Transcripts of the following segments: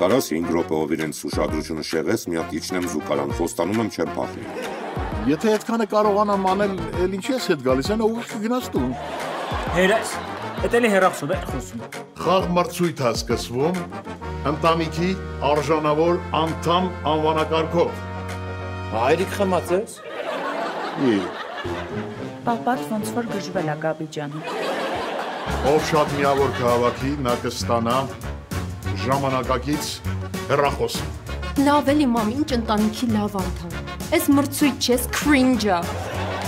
Կարաս 5 րոպեով իրենց ուշադրությունը շեղես, մի հատ իջնեմ զուգարան, խոստանում եմ չեմ փախնի։ Եթե այդքանը կարողանամ անել, էլ ինչ ես հետ գալիս, այն ուղիղ կգնաս տուն։ Հերաս, էդ էլի հեռախոսով է խոսում։ Խաղ մրցույթ է սկսվում ընտանիքի արժանավոր անդամ անվանակարգով։ Հայրիկ խմած ես։ Պապատ ոնց որ գժվել է Գաբիջանը։ Ով շատ միավոր կհավաքի, նա կստանա ժամանակակից հեռախոս։ Նա ավելի մամին ընտանիքի լավ անդամ։ Այս մրցույթ չես, քրինջա։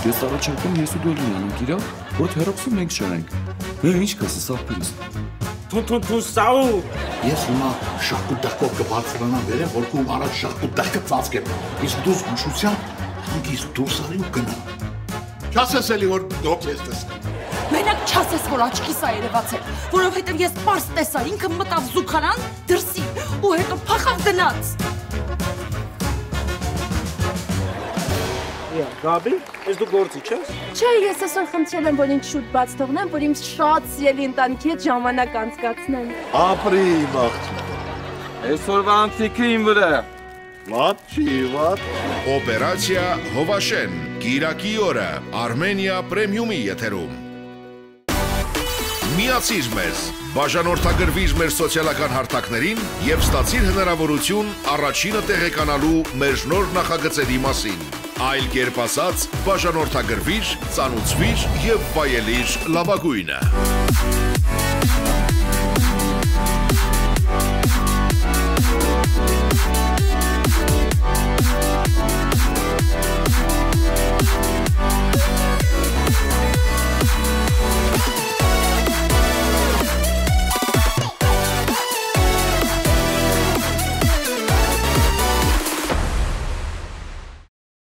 Ես առաջարկում ես ու դու լինենք իրա, որ հեռախոսը մենք չարենք։ Ինչ կասես աղբերս։ Թուն սաու։ Ես հիմա շախկուտակով կբարձրանամ վերև, որ կում առաջ շախկուտակը ծածկեմ։ Իսկ դուս մշությամբ հանգիստ դուրս արի ու գնա։ Չասես էլի, որ դոք ես տեսնում։ Մենակ չասես, որ աչքիս է երևացել, որովհետև ես պարզ տեսա, ինքը մտավ զուգարան դրսի ու հետո փախավ գնաց։ Գաբի, ես դու գործի չես։ Չէ, ես այսօր խնդրել եմ, որ ինձ շուտ բաց թողնեմ, որ իմ շատ սիրելի ընտանիքի հետ ժամանակ անցկացնեմ։ Ապրի իմ աղջիկ։ Այսօրվա անցիքը իմ վրա։ Վատ չի, վատ։ Օպերացիա Հովաշեն, Կիրակի օրը, Armenia Premium-ի եթերում։ Միացիր մեզ, բաժանորդագրվիր մեր սոցիալական հարթակներին և ստացիր հնարավորություն առաջինը տեղեկանալու մեր նոր նախագծերի մասին։ Այլ կերպ ասած, բաժանորդագրվիր, ծանուցվիր և վայելիր լավագույնը։